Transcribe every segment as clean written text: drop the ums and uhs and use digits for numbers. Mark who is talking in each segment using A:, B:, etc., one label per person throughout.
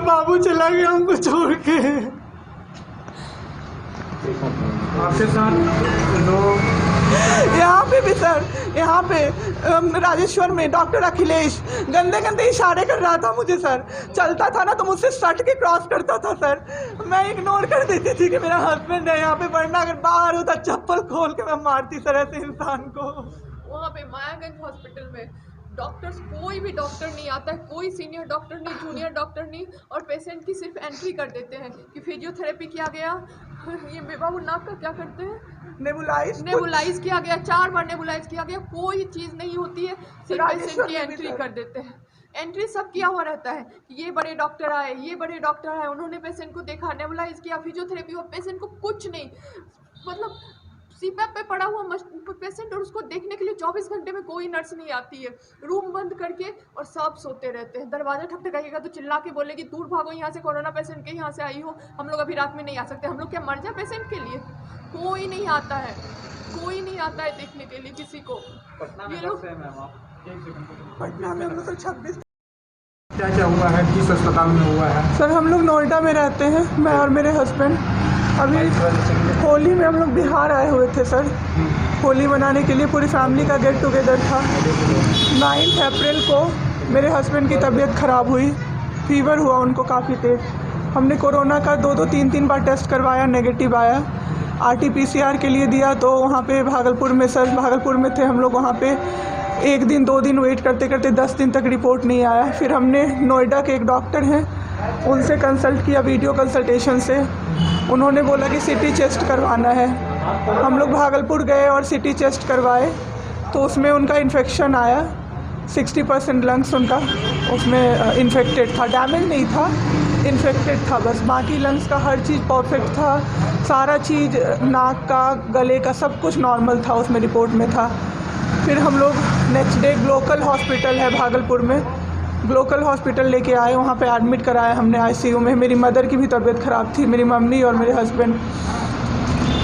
A: बाबू चला गया हमको छोड़ के।
B: आपके साथ लोग
A: यहाँ पे भी सर, यहाँ पे राजेश्वर में डॉक्टर अखिलेश गंदे गंदे इशारे कर रहा था मुझे सर। चलता था ना तो मुझसे सट के क्रॉस करता था सर। मैं इग्नोर कर देती थी कि मेरा हस्बैंड है यहाँ पे, वरना अगर बाहर होता चप्पल खोल के मैं मारती सर ऐसे इंसान को।
C: वहाँ पे मायागंज हॉस्पिटल में डॉक्टर्स, कोई भी डॉक्टर नहीं आता है, कोई सीनियर डॉक्टर नहीं, जूनियर डॉक्टर नहीं, और पेशेंट की सिर्फ एंट्री कर देते हैं कि फिजियोथेरेपी किया गया, ये बाबू नाक का क्या करते हैं, नेबुलाइज किया गया, 4 बार नेबुलाइज किया गया, कोई चीज़ नहीं होती है, सिर्फ पेशेंट की एंट्री कर देते हैं। एंट्री सब किया हुआ रहता है, ये बड़े डॉक्टर आए, ये बड़े डॉक्टर आए, उन्होंने पेशेंट को देखा, नेबुलाइज किया, फिजियोथेरेपी हुआ, पेशेंट को कुछ नहीं, मतलब सीपैप पे पड़ा हुआ पेशेंट, और उसको देखने के लिए 24 घंटे में कोई नर्स नहीं आती है, रूम बंद करके, और सब सोते रहते हैं। दरवाज़ा ठकठकाएगा तो चिल्ला के बोलेगी दूर भागो यहाँ से, कोरोना पेशेंट के यहाँ से आई हो, हम लोग अभी रात में नहीं आ सकते। हम लोग क्या मर जाए पेशेंट के लिए? कोई नहीं आता है, कोई नहीं आता है देखने के लिए किसी को। ये लोग
A: पटना में हम लोग 26
B: क्या क्या हुआ है, किस अस्पताल में हुआ है?
A: सर हम लोग नोएडा में रहते हैं, मैं और मेरे हस्बैंड। अभी होली में हम लोग बिहार आए हुए थे सर, होली मनाने के लिए पूरी फैमिली का गेट टुगेदर था। 9 अप्रैल को मेरे हस्बैंड की तबीयत ख़राब हुई, फीवर हुआ उनको काफ़ी तेज़। हमने कोरोना का 2-2, 3-3 बार टेस्ट करवाया, नेगेटिव आया। RT-PCR के लिए दिया तो वहाँ पे भागलपुर में, सर भागलपुर में थे हम लोग, वहाँ पे 1 दिन 2 दिन वेट करते करते 10 दिन तक रिपोर्ट नहीं आया। फिर हमने नोएडा के एक डॉक्टर हैं उनसे कंसल्ट किया, वीडियो कंसल्टेशन से। उन्होंने बोला कि CT चेस्ट करवाना है। हम लोग भागलपुर गए और CT चेस्ट करवाए तो उसमें उनका इन्फेक्शन आया, 60% लंग्स उनका उसमें इन्फेक्टेड था, डैमेज नहीं था, इन्फेक्टेड था बस। बाकी लंग्स का हर चीज़ परफेक्ट था, सारा चीज़ नाक का, गले का सब कुछ नॉर्मल था, उसमें रिपोर्ट में था। फिर हम लोग नेक्स्ट डे ग्लोकल हॉस्पिटल है भागलपुर में, ग्लोकल हॉस्पिटल लेके आए, वहाँ पे एडमिट कराया हमने ICU में। मेरी मदर की भी तबीयत ख़राब थी, मेरी मम्मी और मेरे हस्बैंड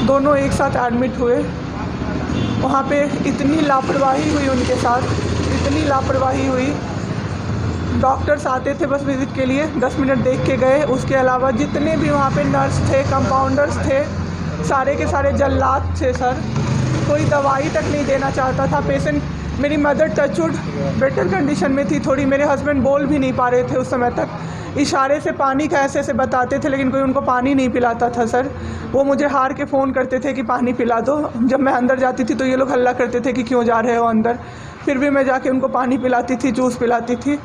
A: दोनों एक साथ एडमिट हुए। वहाँ पे इतनी लापरवाही हुई उनके साथ, इतनी लापरवाही हुई। डॉक्टर्स आते थे बस विज़िट के लिए, 10 मिनट देख के गए, उसके अलावा जितने भी वहाँ पे नर्स थे, कंपाउंडर्स थे, सारे के सारे जल्लाद थे सर। कोई दवाई तक नहीं देना चाहता था पेशेंट। मेरी मदर टचवुड बेटर कंडीशन में थी थोड़ी, मेरे हस्बैंड बोल भी नहीं पा रहे थे उस समय तक, इशारे से पानी का ऐसे ऐसे बताते थे, लेकिन कोई उनको पानी नहीं पिलाता था सर। वो मुझे हार के फ़ोन करते थे कि पानी पिला दो। जब मैं अंदर जाती थी तो ये लोग हल्ला करते थे कि क्यों जा रहे हो अंदर, फिर भी मैं जाके उनको पानी पिलाती थी, जूस पिलाती थी।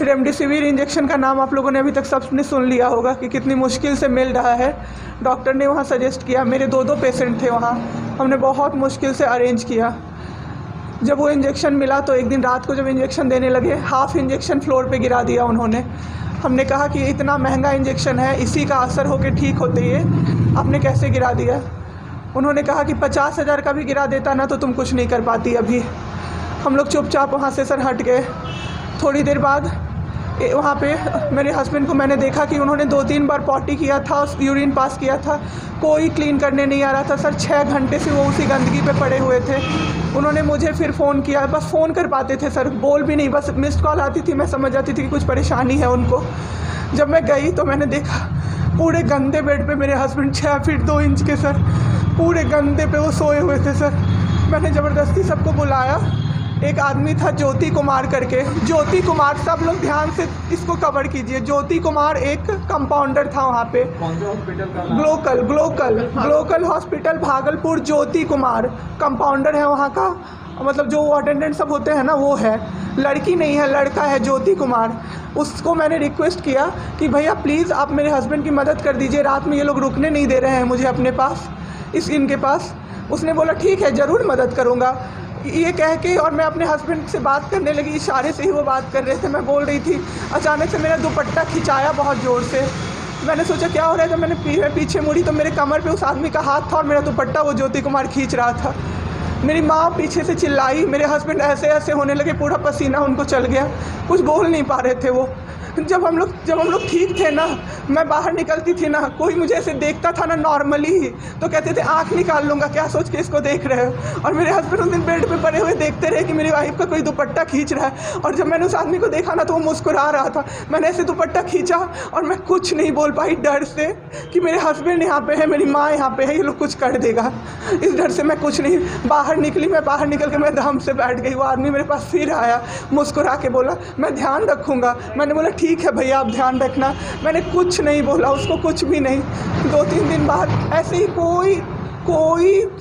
A: रेमडेसिविर इंजेक्शन का नाम आप लोगों ने अभी तक सबने सुन लिया होगा कि कितनी मुश्किल से मिल रहा है। डॉक्टर ने वहाँ सजेस्ट किया, मेरे 2-2 पेशेंट थे वहाँ, हमने बहुत मुश्किल से अरेंज किया। जब वो इंजेक्शन मिला तो एक दिन रात को जब इंजेक्शन देने लगे, हाफ इंजेक्शन फ्लोर पे गिरा दिया उन्होंने। हमने कहा कि इतना महंगा इंजेक्शन है, इसी का असर होके ठीक होते ये आपने कैसे गिरा दिया। उन्होंने कहा कि 50,000 का भी गिरा देता ना तो तुम कुछ नहीं कर पाती अभी। हम लोग चुपचाप वहाँ से सर हट गए। थोड़ी देर बाद वहाँ पे मेरे हस्बैंड को मैंने देखा कि उन्होंने 2-3 बार पॉटी किया था, यूरिन पास किया था, कोई क्लीन करने नहीं आ रहा था सर। 6 घंटे से वो उसी गंदगी पे पड़े हुए थे। उन्होंने मुझे फिर फ़ोन किया, बस फ़ोन कर पाते थे सर, बोल भी नहीं, बस मिस्ड कॉल आती थी, मैं समझ जाती थी कि कुछ परेशानी है उनको। जब मैं गई तो मैंने देखा पूरे गंदे बेड पे मेरे हस्बैंड 6 फीट 2 इंच के सर, पूरे गंदे पे वो सोए हुए थे सर। मैंने ज़बरदस्ती सबको बुलाया, एक आदमी था ज्योति कुमार करके, ज्योति कुमार, सब लोग ध्यान से इसको कवर कीजिए। ज्योति कुमार एक कंपाउंडर था वहाँ पे, Glocal hospital Bhagalpur. Jyoti Kumar compounder है वहाँ का, मतलब जो अटेंडेंट सब होते हैं ना वो है, लड़की नहीं है लड़का है ज्योति कुमार। उसको मैंने रिक्वेस्ट किया कि भैया प्लीज़ आप मेरे हस्बैंड की मदद कर दीजिए, रात में ये लोग रुकने नहीं दे रहे हैं मुझे अपने पास, इनके पास। उसने बोला ठीक है ज़रूर मदद करूँगा, ये कह के, और मैं अपने हस्बैंड से बात करने लगी, इशारे से ही वो बात कर रहे थे, मैं बोल रही थी। अचानक से मेरा दुपट्टा खिंचाया बहुत ज़ोर से, मैंने सोचा क्या हो रहा है, तो मैंने पीछे मुड़ी तो मेरे कमर पे उस आदमी का हाथ था और मेरा दुपट्टा वो ज्योति कुमार खींच रहा था। मेरी माँ पीछे से चिल्लाई, मेरे हस्बैंड ऐसे ऐसे होने लगे, पूरा पसीना उनको चल गया, कुछ बोल नहीं पा रहे थे वो। जब हम लोग ठीक थे ना, मैं बाहर निकलती थी ना, कोई मुझे ऐसे देखता था ना नॉर्मली ही तो कहते थे आँख निकाल लूँगा, क्या सोच के इसको देख रहे हो। और मेरे हस्बैंड उस दिन बेड पे पड़े हुए देखते रहे कि मेरी वाइफ का कोई दुपट्टा खींच रहा है। और जब मैंने उस आदमी को देखा ना तो वो मुस्कुरा रहा था। मैंने ऐसे दुपट्टा खींचा और मैं कुछ नहीं बोल पाई डर से कि मेरे हस्बैंड यहाँ पे है, मेरी माँ यहाँ पे है, ये लोग कुछ कर देगा। इस डर से मैं कुछ नहीं बाहर निकली। मैं बाहर निकल के मैं धम से बैठ गई। वो आदमी मेरे पास फिर आया, मुस्कुरा के बोला मैं ध्यान रखूँगा। मैंने बोला ठीक है भैया, आप ध्यान रखना। मैंने कुछ नहीं बोला उसको, कुछ भी नहीं। 2-3 दिन बाद ऐसे ही कोई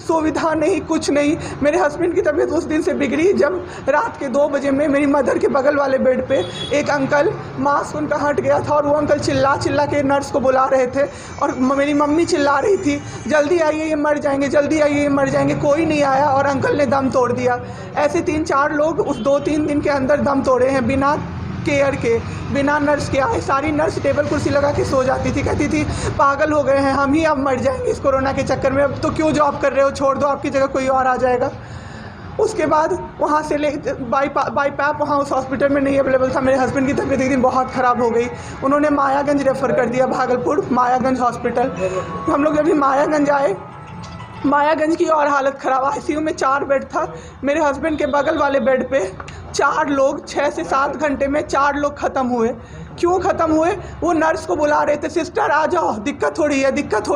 A: सुविधा नहीं, कुछ नहीं। मेरे हस्बैंड की तबीयत उस दिन से बिगड़ी जब रात के 2 बजे में मेरी मदर के बगल वाले बेड पे एक अंकल, मास्क उनका हट गया था और वो अंकल चिल्ला के नर्स को बुला रहे थे और मेरी मम्मी चिल्ला रही थी जल्दी आइए ये मर जाएंगे, जल्दी आइए ये मर जाएंगे। कोई नहीं आया और अंकल ने दम तोड़ दिया। ऐसे 3-4 लोग उस 2-3 दिन के अंदर दम तोड़े हैं बिना केयर के, बिना नर्स के आए। सारी नर्स टेबल कुर्सी लगा के सो जाती थी, कहती थी पागल हो गए हैं हम ही, अब मर जाएंगे इस कोरोना के चक्कर में, अब तो क्यों जॉब कर रहे हो, छोड़ दो, आपकी जगह कोई और आ जाएगा। उसके बाद वहाँ से बाई पैप वहाँ उस हॉस्पिटल में नहीं अवेलेबल था। मेरे हस्बैंड की तबीयत एक दिन बहुत ख़राब हो गई, उन्होंने मायागंज रेफ़र कर दिया, भागलपुर मायागंज हॉस्पिटल। हम लोग जब भी मायागंज आए, मायागंज की और हालत ख़राब। आईसीयू में 4 बेड था। मेरे हस्बैंड के बगल वाले बेड पे 4 लोग 6 से 7 घंटे में 4 लोग ख़त्म हुए। क्यों ख़त्म हुए? वो नर्स को बुला रहे थे, सिस्टर आ जाओ, दिक्कत हो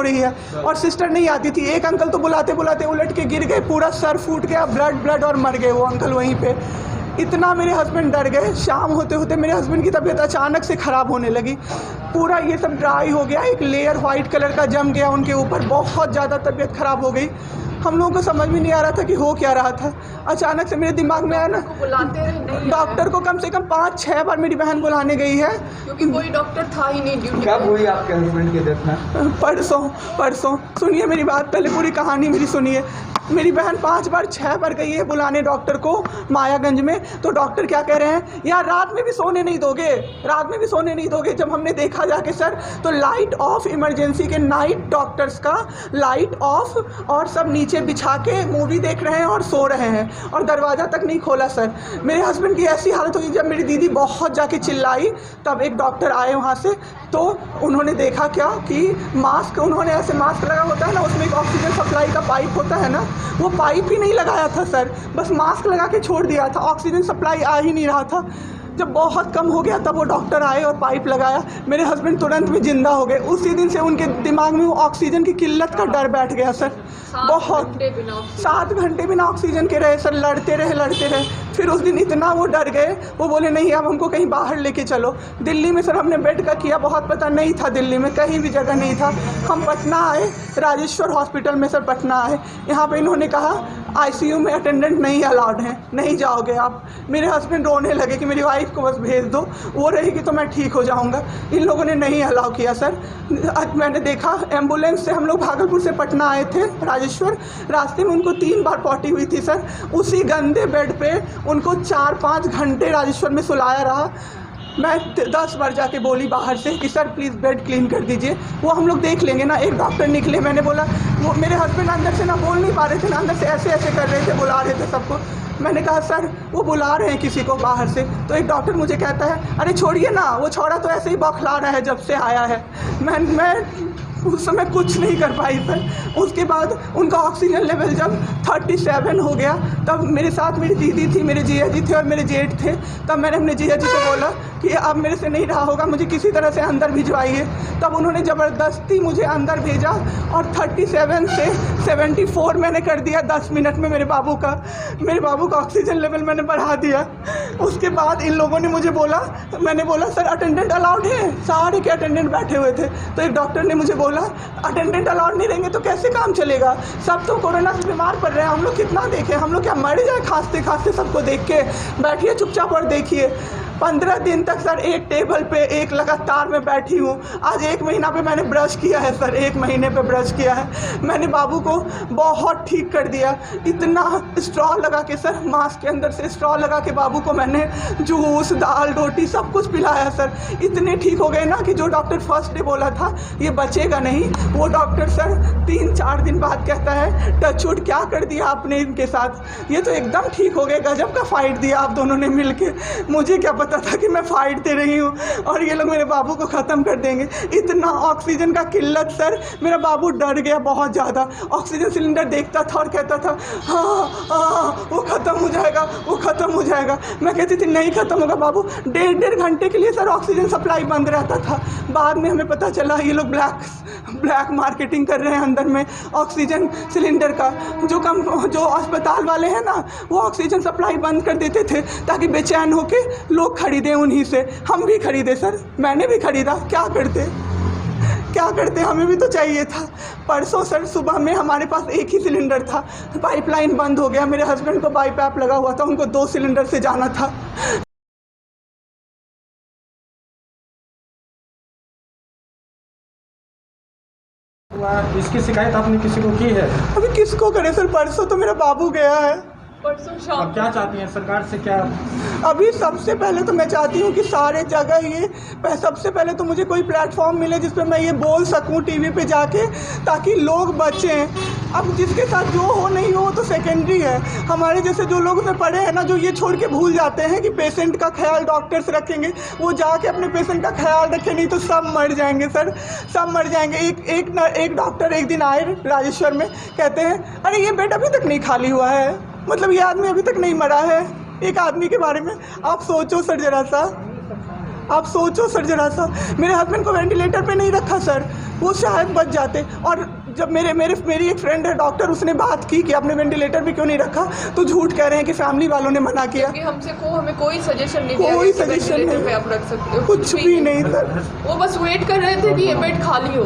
A: रही है, और सिस्टर नहीं आती थी। एक अंकल तो बुलाते बुलाते उलट के गिर गए, पूरा सर फूट गया, ब्लड और मर गए वो अंकल वहीं पे। इतना मेरे हस्बैंड डर गए। शाम होते होते मेरे हस्बैंड की तबीयत अचानक से ख़राब होने लगी, पूरा ये सब ड्राई हो गया, एक लेयर वाइट कलर का जम गया उनके ऊपर, बहुत ज़्यादा तबीयत ख़राब हो गई। हम लोगों को समझ में नहीं आ रहा था कि हो क्या रहा था। अचानक से मेरे दिमाग में आया ना,
C: बुलाते रहे,
A: डॉक्टर को कम से कम 5-6 बार मेरी बहन बुलाने गई है,
C: क्योंकि कोई डॉक्टर था ही नहीं ड्यूटी।
B: कब हुई आपके हस्बैंड की डेथ में?
A: परसों। सुनिए मेरी बात, पहले पूरी कहानी मेरी सुनिए। मेरी बहन 5 बार 6 बार गई है बुलाने डॉक्टर को मायागंज में। तो डॉक्टर क्या कह रहे हैं, यार रात में भी सोने नहीं दोगे। जब हमने देखा जाके सर, तो लाइट ऑफ, इमरजेंसी के नाइट डॉक्टर्स का लाइट ऑफ, और सब नीचे बिछा के मूवी देख रहे हैं और सो रहे हैं, और दरवाज़ा तक नहीं खोला सर। मेरे हस्बैंड की ऐसी हालत हुई, जब मेरी दीदी बहुत जाके चिल्लाई तब एक डॉक्टर आए वहाँ से। तो उन्होंने देखा क्या कि मास्क, उन्होंने ऐसे मास्क लगा होता है ना, उसमें एक ऑक्सीजन सप्लाई का पाइप होता है ना, वो पाइप ही नहीं लगाया था सर, बस मास्क लगा के छोड़ दिया था। ऑक्सीजन सप्लाई आ ही नहीं रहा था। जब बहुत कम हो गया तब वो डॉक्टर आए और पाइप लगाया। मेरे हस्बैंड तुरंत में ज़िंदा हो गए। उसी दिन से उनके दिमाग में वो ऑक्सीजन की किल्लत का डर बैठ गया सर। बहुत 7 घंटे बिना ऑक्सीजन के रहे सर, लड़ते रहे। फिर उस दिन इतना वो डर गए, वो बोले नहीं अब हमको कहीं बाहर लेके चलो। दिल्ली में सर हमने बेड का किया, बहुत पता नहीं था, दिल्ली में कहीं भी जगह नहीं था। हम पटना आए, राजेश्वर हॉस्पिटल में सर पटना आए। यहाँ पे इन्होंने कहा आईसीयू में अटेंडेंट नहीं अलाउड हैं, नहीं जाओगे आप। मेरे हस्बैंड रोने लगे कि मेरी वाइफ को बस भेज दो, वो रहेगी तो मैं ठीक हो जाऊँगा। इन लोगों ने नहीं अलाउ किया सर। मैंने देखा एम्बुलेंस से हम लोग भागलपुर से पटना आए थे राजेश्वर, रास्ते में उनको 3 बार पॉटी हुई थी सर। उसी गंदे बेड पे उनको 4-5 घंटे राजेश्वर में सुलाया रहा। मैं 10 बार जाके बोली बाहर से कि सर प्लीज़ बेड क्लीन कर दीजिए, वो हम लोग देख लेंगे ना। एक डॉक्टर निकले, मैंने बोला, वो मेरे हस्बैंड अंदर से ना बोल नहीं पा रहे थे ना, अंदर से ऐसे कर रहे थे, बुला रहे थे सबको। मैंने कहा सर वो बुला रहे हैं किसी को बाहर से। तो एक डॉक्टर मुझे कहता है अरे छोड़िए ना, वो छोड़ा तो ऐसे ही बौखला रहा है जब से आया है। मैं उस समय कुछ नहीं कर पाई सर। उसके बाद उनका ऑक्सीजन लेवल जब 37 हो गया, तब मेरे साथ मेरी दीदी थी, मेरे जीजा जी थे और मेरे जेठ थे। तब मैंने अपने जीजा जी को बोला कि अब मेरे से नहीं रहा होगा, मुझे किसी तरह से अंदर भिजवाइए। तब उन्होंने ज़बरदस्ती मुझे अंदर भेजा और 37 से 74 मैंने कर दिया 10 मिनट में। मेरे बाबू का ऑक्सीजन लेवल मैंने बढ़ा दिया। उसके बाद इन लोगों ने मुझे बोला, मैंने बोला सर अटेंडेंट अलाउड है, सारे के अटेंडेंट बैठे हुए थे। तो एक डॉक्टर ने मुझे बोला अटेंडेंट अलाउड नहीं रहेंगे तो कैसे काम चलेगा, सब तो कोरोना से बीमार पड़ रहे हैं, हम लोग कितना देखें, हम लोग क्या मर जाए खांसते सबको देख के। बैठिए चुपचाप और देखिए। 15 दिन तक सर एक टेबल पे एक लगातार मैं बैठी हूँ। आज 1 महीना पे मैंने ब्रश किया है सर, 1 महीने पे ब्रश किया है। मैंने बाबू को बहुत ठीक कर दिया। इतना स्ट्रॉ लगा के सर, मास्क के अंदर से स्ट्रॉ लगा के बाबू को मैंने जूस, दाल, रोटी सब कुछ पिलाया सर। इतने ठीक हो गए ना कि जो डॉक्टर फर्स्ट डे बोला था ये बचेगा नहीं, वो डॉक्टर सर 3-4 दिन बाद कहता है टचवुड क्या कर दिया आपने इनके साथ, ये तो एकदम ठीक हो गए। गजब का फाइट दिया आप दोनों ने मिल के। मुझे क्या पता था कि मैं फाइट दे रही हूँ और ये लोग मेरे बाबू को ख़त्म कर देंगे। इतना ऑक्सीजन का किल्लत सर, मेरा बाबू डर गया बहुत ज़्यादा। ऑक्सीजन सिलेंडर देखता था और कहता था हाँ हाँ वो ख़त्म हो जाएगा, वो ख़त्म हो जाएगा। मैं कहती थी नहीं ख़त्म होगा बाबू। 1.5 घंटे के लिए सर ऑक्सीजन सप्लाई बंद रहता था। बाद में हमें पता चला ये लोग ब्लैक मार्केटिंग कर रहे हैं अंदर में ऑक्सीजन सिलेंडर का। जो अस्पताल वाले हैं ना, वो ऑक्सीजन सप्लाई बंद कर देते थे ताकि बेचैन होके लोग खरीदें उन्हीं से। हम भी खरीदे सर, मैंने भी खरीदा। क्या करते, हमें भी तो चाहिए था। परसों सर सुबह में हमारे पास एक ही सिलेंडर था, पाइपलाइन बंद हो गया। मेरे हस्बैंड को बाईपैप लगा हुआ था, उनको 2 सिलेंडर से जाना था।
B: इसकी शिकायत आपने किसी को की है?
A: अभी किसको करे सर, परसों तो मेरा बाबू गया है।
C: परसों शाम
B: अब क्या चाहती हैं सरकार से? क्या
A: अभी सबसे पहले तो मैं चाहती हूँ कि सारे जगह सबसे पहले तो मुझे कोई प्लेटफॉर्म मिले जिस पे मैं ये बोल सकूँ टीवी पे जाके, ताकि लोग बचें। अब जिसके साथ जो हो नहीं हो तो सेकेंडरी है। हमारे जैसे जो लोग उसमें पढ़े हैं ना, जो ये छोड़ के भूल जाते हैं कि पेशेंट का ख्याल डॉक्टर्स रखेंगे, वो जाके अपने पेशेंट का ख्याल रखें, नहीं तो सब मर जाएंगे सर, सब मर जाएंगे। एक डॉक्टर एक दिन आए राजेश्वर में, कहते हैं अरे ये बेड अभी तक नहीं खाली हुआ है, मतलब ये आदमी अभी तक नहीं मरा है। एक आदमी के बारे में आप सोचो सर जरा सा। मेरे हस्बैंड को वेंटिलेटर पे नहीं रखा सर, वो शायद बच जाते। और जब मेरी एक फ्रेंड है डॉक्टर, उसने बात की कि आपने वेंटिलेटर पे क्यों नहीं रखा, तो झूठ कह रहे हैं कि फैमिली वालों ने मना किया।
C: हमें कोई सजेशन नहीं दिया,
A: कोई सजेशन नहीं,
C: पे आप रख सकते हो,
A: कुछ भी नहीं सर।
C: वो बस वेट कर रहे थे कि ये बेड खाली हो।